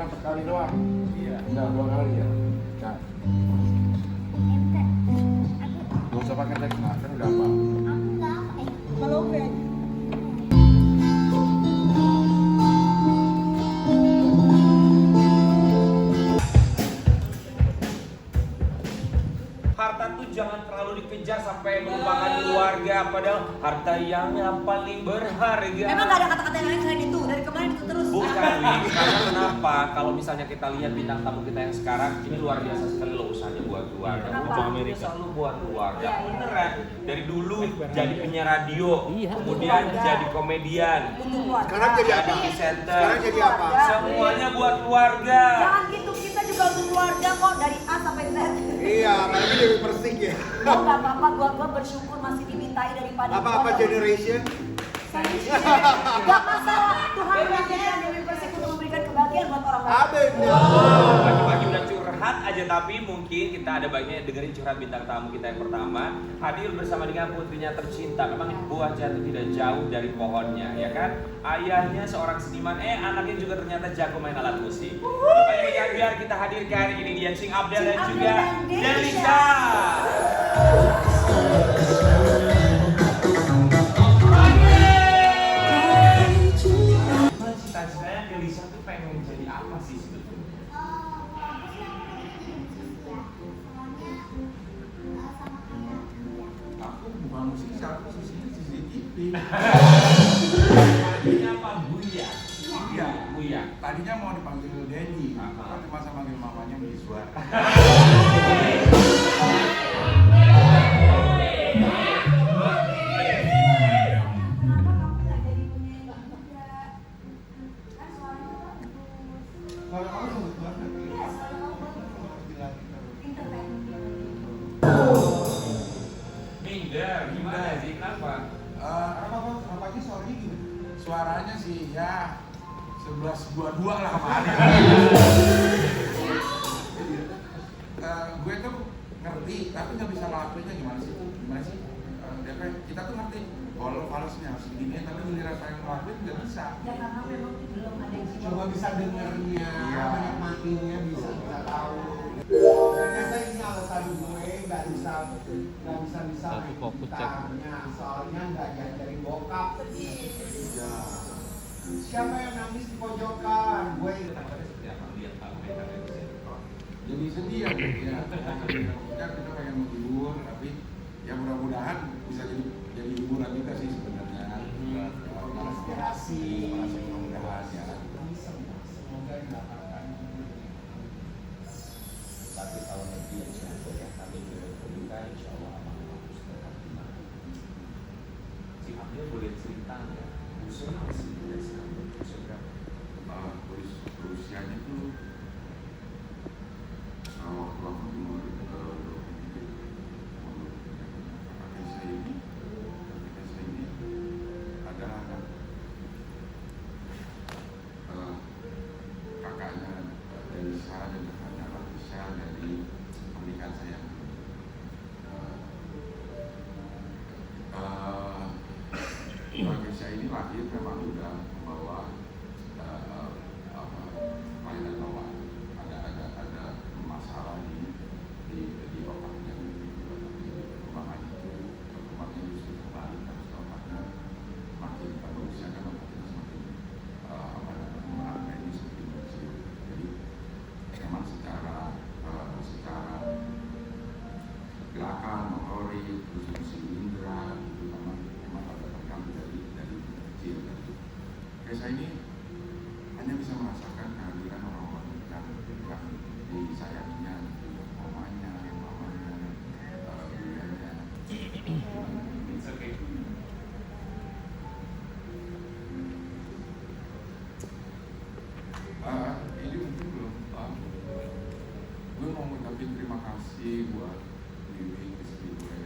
cuma sekali doang. Iya. Enggak, 2 kali ya. Nah, Ente. gak usah pakai teks, nah, kan udah apa? Aku enggak. Kalau Ben, Harta tuh jangan terlalu dikejar sampai melupakan keluarga, padahal harta yang paling berharga. memang gak ada kata-kata yang lain selain itu. Dari kemarin itu terus. Bukan, Win. Karena kenapa? Kalau misalnya kita lihat bintang tamu kita yang sekarang, ini luar biasa sekali loh usahanya buat keluarga. Kenapa? Ujung selalu buat keluarga. Iya, iya. Beneran. Dari dulu jadi penyiar radio, kemudian Keluarga. jadi komedian, Untuk keluarga. Sekarang jadi apa? jadi presenter. Sekarang jadi apa? Semuanya buat keluarga. Jangan gitu, kita juga untuk keluarga kok dari A sampai Z. Iya, apalagi Dewi Persik ya. Oh gak apa-apa, gua bersyukur masih dimintai daripada Apa-apa generation? Gak masalah, Tuhan menjadikan Dewi Persik untuk memberikan kebahagiaan buat orang lain. Amin. Pagi-pagi udah curhat aja, tapi mungkin kita ada baiknya dengerin curhat bintang tamu kita yang pertama. Hadir bersama dengan putrinya tercinta. Memang buah jatuh tidak jauh dari pohonnya, ya kan? Ayahnya seorang seniman, anaknya juga ternyata jago main alat musik. Makanya biar kita hadirkan ini dia Cing Abdel dan Cing juga Abdel dan Delisa. Cita-citanya Delisa tuh pengen jadi apa sih sebetulnya? Aku sih yang pengen jadi musisi ya. Soalnya sama kayak dia. Aku bukan musisi, aku sisinya sisi TV. Tadinya apa? Buya? Iya. Buya. Tadinya mau dipanggil Denny, Aha. tapi masa manggil mamanya Miswa. Kenapa kamu gak jadi penyanyi muda? Kan suaranya bagus. Kalau kamu sebut banget. Iya, suara kamu bagus. Pinter kan? Minder, gimana sih? Kenapa? Apa sih suaranya gini? Suaranya sih ya 11-22 lah kemarin. Gue tuh ngerti, tapi nggak bisa ngelakuinnya gimana sih? Gimana sih? Kita tuh ngerti kalau falasnya harus begini, tapi giliran pengen ngelakuin nggak bisa. Ya karena memang belum ada yang Coba bisa dengernya, Iya. menikmatinya bisa tahu. Ternyata ini alasan gue nggak bisa main gitarnya, soalnya nggak diajarin bokap. Ya. Siapa yang nangis di pojokan? Gue. Seperti apa? Lihat tahu mentalnya di sini. Jadi sedih ya, kita pengen menghibur, tapi ya mudah-mudahan bisa jadi hiburan juga sih sebenarnya. Inspirasi. Mudah-mudahan ya. Semoga didapatkan. Tapi kalau nanti insya Allah ya kami berkomunikasi insya Allah aman bagus terima. Si Abdul boleh cerita ya, usia masih muda sekali, usia berapa? Usianya tuh waktu aku umur kakek saya ini ada kakaknya dari Sarah dan kakaknya Latisha dari pernikahan saya. Kakek saya ini lahir memang udah membawa kelainan bawaan, ada masalah di otaknya, perkembangan itu perkembangannya justru kembali terus otaknya makin pada usia kan otaknya semakin ini semakin kecil. Jadi memang secara gerakan motorik terus fungsi indera itu memang agak terganggu dari kecil. Kayak saya ini hanya bisa merasakan kehadiran orang-orang yang disayanginya, mamanya, buyanya. It's okay. Ini mungkin belum. Gue mau ngucapin terima kasih buat Dewi, istri gue.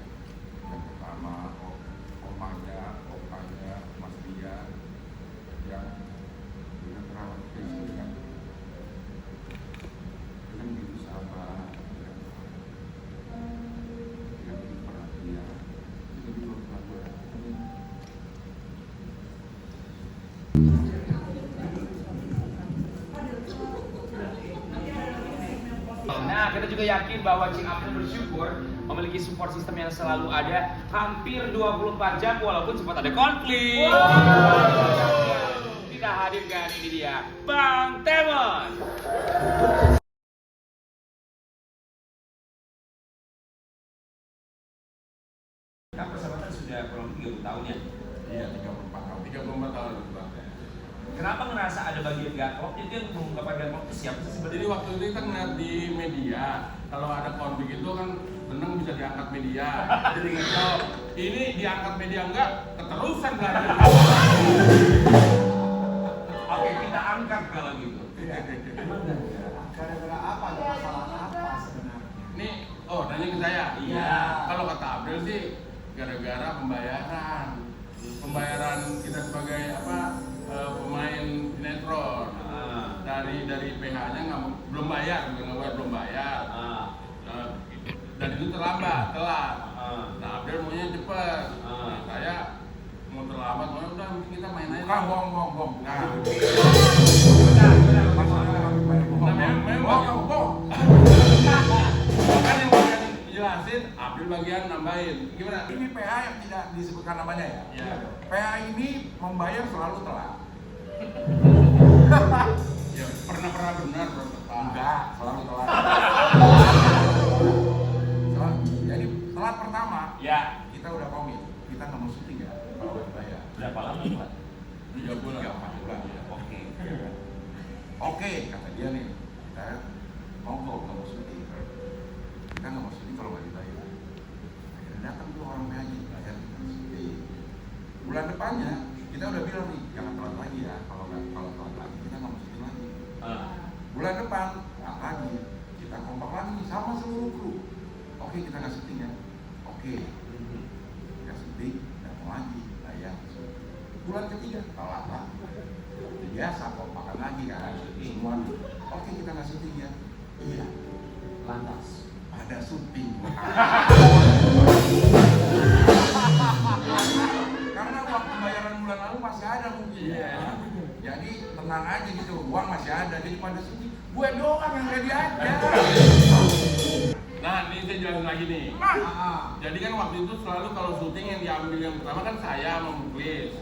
Yang pertama, omanya, opanya, Mas Dia, yang dengan terawat Desi dengan begitu sabar, dengan begitu perhatian. Itu dulu gue. Nah, kita juga yakin bahwa Cing Abdul bersyukur memiliki support system yang selalu ada hampir 24 jam walaupun sempat ada konflik. Kita hadirkan ini dia, Bang Temon. Kan persahabatan sudah kurang 30 tahun ya. Iya, 34 tahun. 34 tahun. Kenapa ngerasa ada bagian gak klop? Jadi yang mengungkapkan gak klop itu siapa sih Jadi sebenarnya? waktu itu kan ngeliat di media, kalau ada konflik itu kan Benang bisa diangkat media. Jadi kalau ini diangkat media enggak, keterusan kan. Oke, kita angkat kalau gitu. Emang gara-gara apa? Ada masalah apa sebenarnya? Nih, oh nanya ke saya. Iya. Kalau kata Abdul sih gara-gara pembayaran. Pembayaran kita sebagai pemain sinetron. Dari PH-nya belum bayar, belum bayar. Dan itu telat. Nah, Abdul maunya cepet. Nah, saya mau terlambat, udah mungkin kita main aja. Bong. Nah, memang bong. Kan yang bagian jelasin, Abdul bagian nambahin. Gimana? Ini PH yang tidak disebutkan namanya ya? Iya. PH ini membayar selalu telat. Ya, pernah benar tepat. Enggak, selalu telat. Jadi telat pertama, Ya. kita udah komit. Kita nggak mau syuting ya, kalau nggak dibayar. Berapa lama Pak? 3 bulan. 4 bulan. Oke. Oke, kata dia nih, kita monggo nggak mau syuting. Kita nggak mau syuting kalau nggak dibayar. Akhirnya datang tuh orang PH bayar kita syuting. Bulan depannya kita udah bilang nih, jangan telat lagi ya. Kalau telat lagi kita nggak mau syuting lagi. Bulan depan nggak lagi, kita kompak lagi sama seluruh kru. Oke, kita nggak syuting ya. Oke, kita syuting, nggak mau lagi, bayar. Bulan ketiga telat lagi. Seperti biasa kompakan lagi kan, semua. Oke, kita nggak syuting ya. Iya. Lantas ada syuting. Karena uang pembayaran bulan lalu masih ada mungkin. Iya. Jadi tenang aja gitu, uang masih ada. Jadi pada syuting, gue doang yang ready aja. Nah, ini saya jelasin lagi nih. Jadi kan waktu itu selalu kalau syuting yang diambil yang pertama kan saya sama Muklis.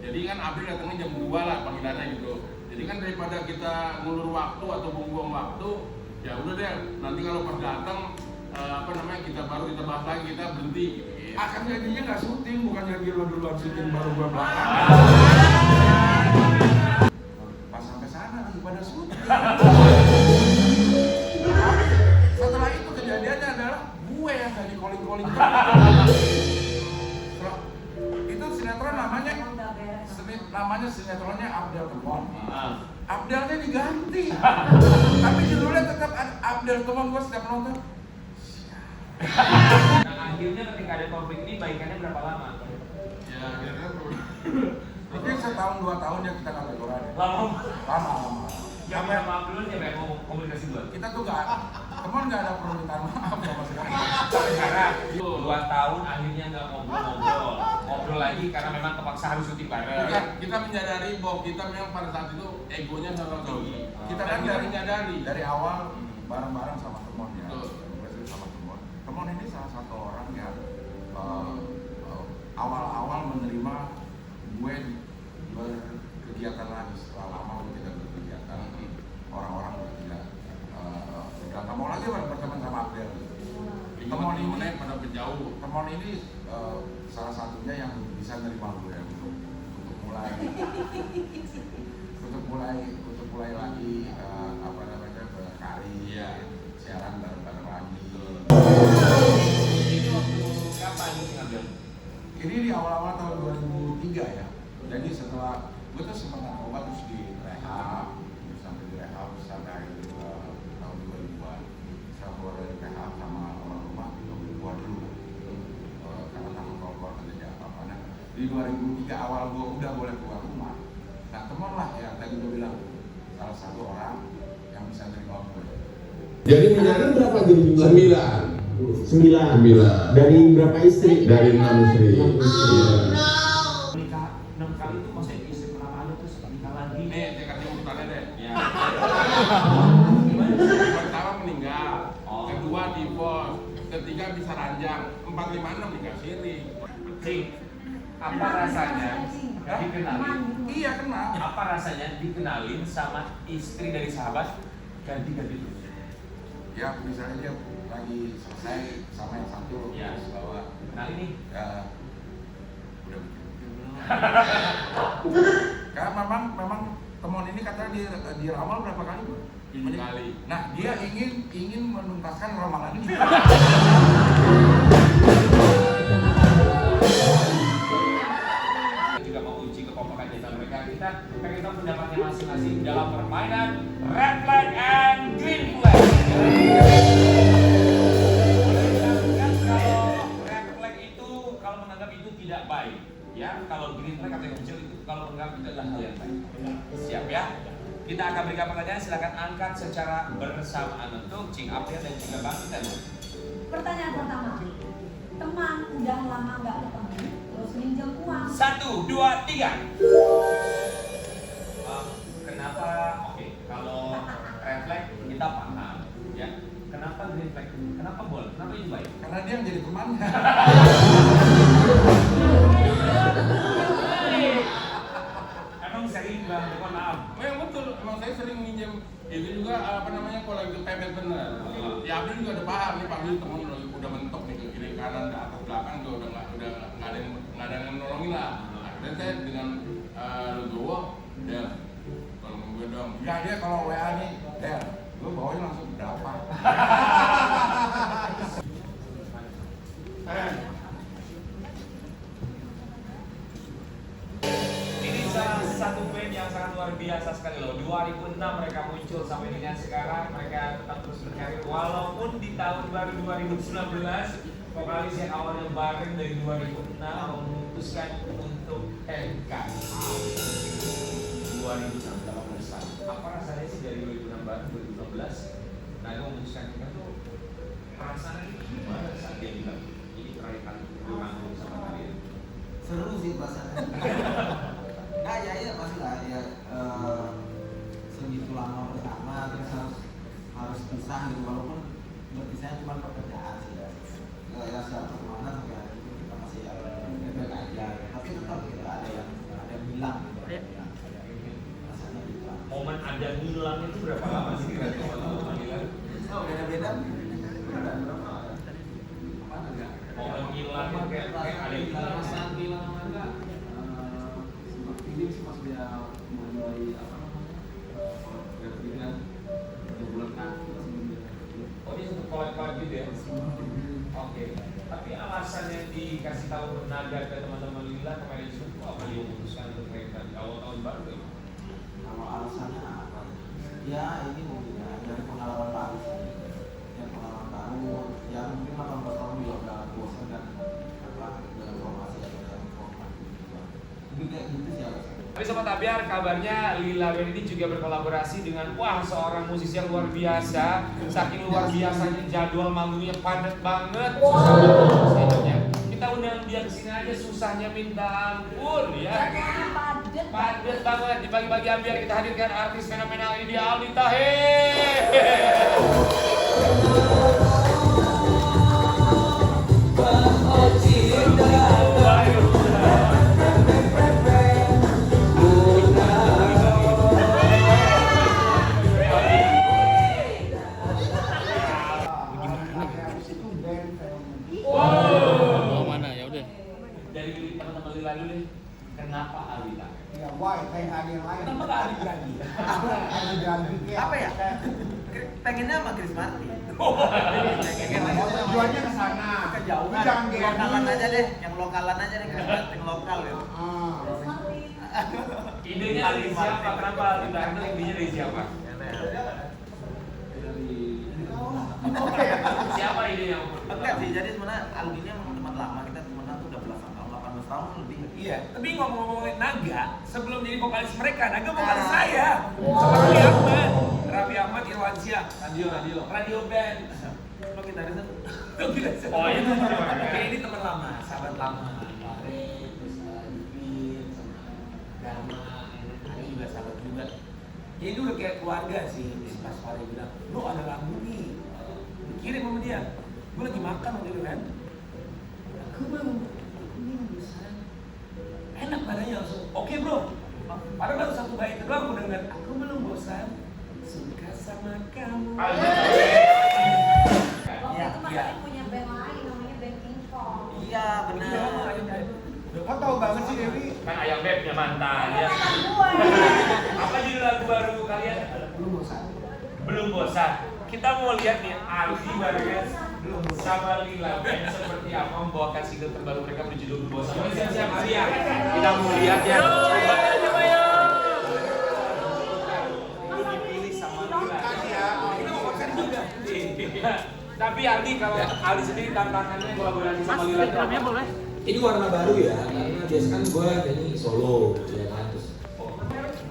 Jadi kan Abdul datangnya jam 2 lah panggilannya gitu. Jadi kan daripada kita ngulur waktu atau buang-buang waktu, ya udah deh. Nanti kalau pas datang kita bahas lagi, kita berhenti gitu. Akan jadinya nggak syuting, bukan jadi lo duluan syuting baru gue belakang. Pas sampai sana lagi pada syuting. Setelah itu kejadiannya adalah gue yang gak di calling. Itu sinetron namanya sinetronnya Abdel Temon. Abdelnya diganti, tapi judulnya tetap Abdel Temon. Gue setiap nonton. Nah, akhirnya ketika ada konflik ini baikannya berapa lama? Ya, kira-kira Mungkin setahun 2 tahun ya kita nggak teguran. Lama. Lama. Yang maaf dulu siapa yang mau komunikasi dulu? Kita tuh Temon nggak ada permintaan maaf sama sekali. Sampai sekarang 2 tahun akhirnya nggak ngobrol lagi karena memang kepaksa harus syuting bareng. kita menyadari bahwa kita memang pada saat itu egonya terlalu tinggi. Kita Dan kan kita menyadari. dari awal bareng-bareng sama Temon ya. Betul. Sama Temon. Temon ini salah satu orang yang awal-awal menerima gue berkegiatan lagi setelah lama gue tidak berkegiatan. Orang-orang udah nggak mau lagi berteman sama Abdel. Temon ini pada menjauh. Temon ini salah satunya yang bisa nerima gue untuk mulai lagi berkarya, siaran bareng-bareng lagi. Ini waktu kapan ini ngambil? Ini di awal-awal tahun 2003 ya. Jadi setelah gue tuh sempat narkoba terus di rehab, sampai di rehab sampai akhir tahun 2000-an. Setelah keluar dari rehab sama orang rumah, keluar dulu. Karena takut kalau keluar terjadi apa-apa. Nah, di 2003 awal gue udah boleh keluar rumah. Nah, Temon lah yang tadi gue bilang salah satu orang yang bisa nerima gue. Jadi minatnya berapa jadi jumlah? 9. 9. Dari berapa istri? Dari 6 istri. Nikah 6 kali itu masih istri pertama ada terus nikah lagi. Nih, saya kasih urutannya deh. Ya. Pertama meninggal. 3 bisa ranjang, 4, 5, 6 dikasih ring. Cing, apa rasanya dikenalin? Iya kenal. Apa rasanya dikenalin sama istri dari sahabat ganti-ganti terus? Ya misalnya dia lagi selesai sama yang satu, Ya. terus bawa Kenalin nih. ya udah karena memang temuan ini katanya diramal berapa kali Bu? 7 kali. Nah dia ingin menuntaskan ramalan ini. Juga mau uji kekompakan jasa mereka. Kita tahu pendapatnya masing-masing dalam permainan Red Flag and Green Flag. Boleh dilakukan kalau Red Flag itu kalau menganggap itu tidak baik, ya. Kalau Green Flag atau yang hijau itu kalau menganggap itu adalah hal yang baik. Siap ya? Kita akan berikan pertanyaan, silakan angkat secara bersamaan untuk Cing April dan juga Bang Itan. Pertanyaan pertama, teman udah lama nggak ketemu, terus minjem uang. 1, 2, 3. Kenapa? Oke, kalau red flag kita paham, ya. Kenapa green flag? Kenapa boleh? Kenapa ini baik? Karena dia yang jadi temannya. Emang sering Bang, mohon maaf. Memang betul, emang saya sering minjem itu juga apa namanya kalau lagi pepet bener. Ya Abdul juga udah paham nih panggil temen udah mentok nih ke kiri kanan ke atas belakang juga udah nggak ada yang nolongin lah. Akhirnya saya dengan legowo, Del, kalau mau gue dong. Ya dia kalau WA nih, Del, lu bawanya langsung berapa? Ini salah satu band yang sangat luar biasa sekali loh. 2006 mereka muncul sampai dengan sekarang mereka tetap terus berkarir walaupun di tahun baru 2019 vokalis yang awalnya bareng dari 2006 memutuskan untuk NKA 2018. Apa rasanya sih dari 2006 bareng 2015? Nah, itu memutuskan NKA tuh rasanya gimana saat dia bilang ini terakhir kali beranggung sama kalian? Seru sih rasanya. Nah ya pasti lah ya segitu lama bersama terus harus pisah gitu walaupun berpisahnya cuma pekerjaan sih ya secara pertemanan sampai hari ini kita masih baik aja tapi tetap kita ada yang bilang gitu rasanya gitu. Momen ada ngilang itu berapa lama sih kira-kira waktu ngilang? Oh beda-beda. Momen ngilangnya kayak ada yang hilang. Saat bilang sama enggak ini sih pas dia mulai apa namanya dengan 3 bulan kan Oh dia sempet kolek-kolek gitu ya? Oke. Tapi alasan yang dikasih tahu Naga ke teman-teman Lila ke manajemen itu apa dia memutuskan untuk mereka di awal tahun baru ya? kalau alasannya apa ya ini mungkin ya dari pengalaman baru yang pengalaman baru ya mungkin 18 tahun juga udah bosan dan apa dalam formasi atau dalam format mungkin kayak gitu sih alasannya. Tapi Sobat Abiar, kabarnya Lila Band ini juga berkolaborasi dengan seorang musisi yang luar biasa. Saking luar biasanya jadwal manggungnya padat banget. Kita undang dia kesini aja susahnya minta ampun ya. Padat banget di pagi-pagi Abiar kita hadirkan artis fenomenal ini dia Aldi Taher. Dari teman-teman Lila dulu deh, kenapa Aldi Taher? Ya, why? Kayak ada yang lain. Kenapa nggak Ali lagi? Ali Grandi kayak Apa ya? Pengennya sama Chris Martin. Tujuannya ke sana. Kejauhan. Jangan Lokalan aja deh, yang lokalan aja deh, Chris Martin lokal ya. Idenya dari siapa? Kenapa Aldi Taher itu idenya dari siapa? Siapa idenya? Enggak sih, jadi sebenarnya Aldi ini emang teman lama, kita temenan tuh udah belasan tahun, 18 tahun lebih. Iya, tapi ngomong-ngomongin Naga, sebelum jadi vokalis mereka, Naga vokalis saya. Sama Raffi Ahmad, Irwansyah, Radio Band. Lo gitarisnya tuh. Oh itu Oke, ini teman lama, sahabat lama. Fahri, terus Dipin, sama Dharma, ada juga sahabat juga. Jadi itu udah kayak keluarga sih. Pas Fahri bilang, lo ada lagu nih, dikirim sama dia. gue lagi makan waktu itu kan, aku belum bosan, enak badannya langsung, oke bro, padahal baru satu bait itu aku dengar, aku belum bosan, suka sama kamu. Waktu Iya, itu Mas iya. Ari punya band lain namanya band King Kong. Iya benar. Kok tahu banget sih Dewi? Kan ayam beb punya mantan ya. Apa judul lagu baru kalian? Belum bosan. Belum bosan. Kita mau lihat nih Aldi barengan sama Lila band seperti apa membawakan single terbaru mereka berjudul Belum Bosan. Mari siap-siap Ali ya. Kita mau lihat ya. Dipilih sama Lila. Kita mau konser juga. Tapi Aldi kalau Aldi sendiri tantangannya kolaborasi sama Lila itu apa? Ini warna baru ya, karena biasa kan gue nyanyi solo, ya kan. Terus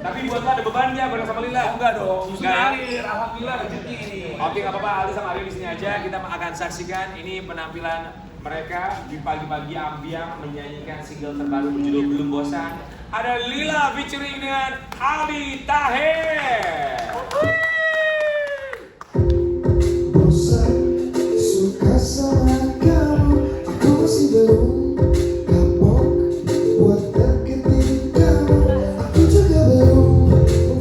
Tapi buat lo ada beban nggak bareng sama Lila? Enggak dong, sudah Enggak. alir, alhamdulillah rezeki ini. Oke, nggak apa-apa. Aldi sama Ariel di sini aja. Kita akan saksikan ini penampilan mereka di pagi-pagi ambiang menyanyikan single terbaru berjudul Belum Bosan. Ada Lila featuring dengan Aldi Taher. Bosan, suka sama kamu, aku masih belum kapok buat deketin kamu. Aku juga belum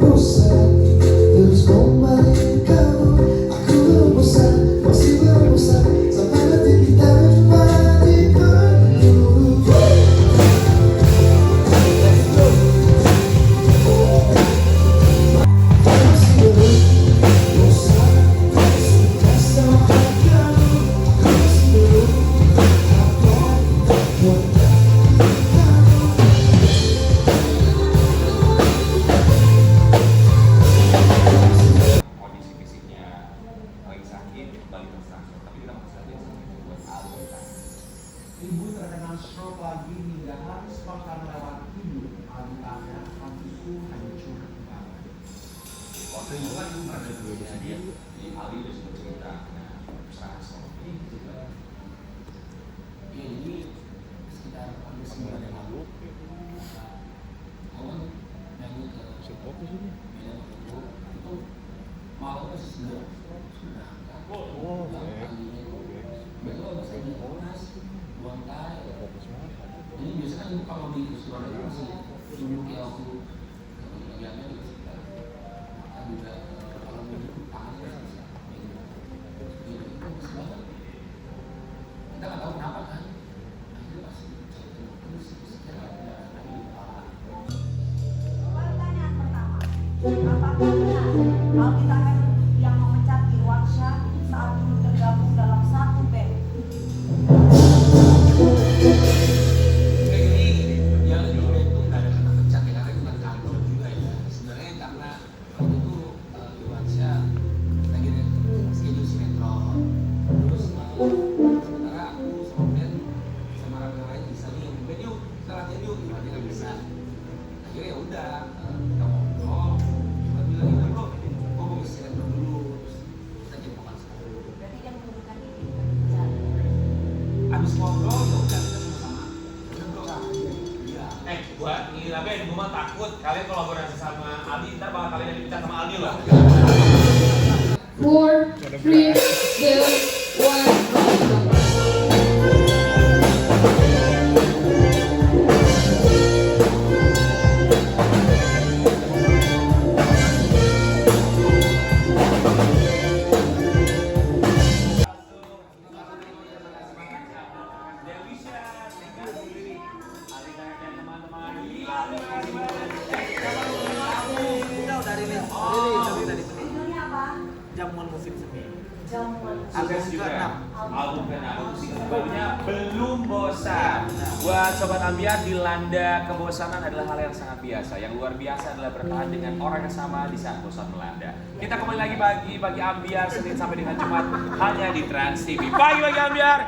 bosan, terus ngomongin kamu. Aku belum bosan, masih belum bosan, sampai nanti kita jumpa di penghulu. Masih belum bosan, suka sama kamu, aku masih belum kapok buat deketin kamu. Kondisi fisiknya lagi sakit, balik terstruktur. Tapi kita mau saja buat Aldi Taher. Ibu terkena stroke lagi hingga harus makan lewat hidup. Aldi-aldi kampusku hancur banget. Waktu itu kan ibu pernah ada dua kejadian. Di Aldi udah sempat cerita. Nah, usaha suami gitu kan. Iya jadi sekitar hampir sebulan yang lalu, kawan nyanyi ke Medan waktu itu malam masih segar, sudah angkat. Paginya itu, betul ada saya di Monas, buang tai. Jadi biasanya kan ibu kalau di restoran itu masih duduk ya waktu kebagiannya di sekitar. Makan juga kalau duduk tangannya masih jadi itu masih banget. Kita nggak tahu kenapa kan. Akhirnya masih terus sekitar ada di kepala. Pertanyaan pertama, apakah benar Aldi Taher yang memecat Irwansyah saat dulu tergabung dalam satu band? Jadi yang di band itu nggak ada kata pecat ya, karena itu kan kantor juga ya. Sebenarnya karena waktu itu Irwansyah lagi ada schedule sinetron, terus sementara aku sama band sama rekan lain bisa nih, band yuk kita latihan yuk, Irwansyah nggak bisa. Akhirnya ya udah kita ngobrol, kita bilang ini bro, gua mau isi sinetron dulu, terus kita jadi vokal sekali. Berarti dia mengundurkan diri bekerja. Abis ngobrol ya udah kita sama-sama. Udah bro, iya. Buat Lila band, gue mah takut kalian kolaborasi sama Aldi, ntar bakal kalian dipecat sama Aldi loh. 4, 3, 2, 1. Dewisha, thank you. Aldi Taher dan teman-teman. Lila, terima kasih banyak. Udah dari rilis dari Judulnya apa? jamuan musik semi. Jamuan. Sukses juga. Album ke-6 musik terbarunya Belum Bosan. Buat Sobat Ambiar, dilanda kebosanan adalah hal yang sangat biasa. Yang luar biasa adalah bertahan dengan orang yang sama di saat bosan melanda. Kita kembali lagi pagi Ambiar, Senin sampai dengan Jumat hanya di Trans TV. Pagi Ambiar.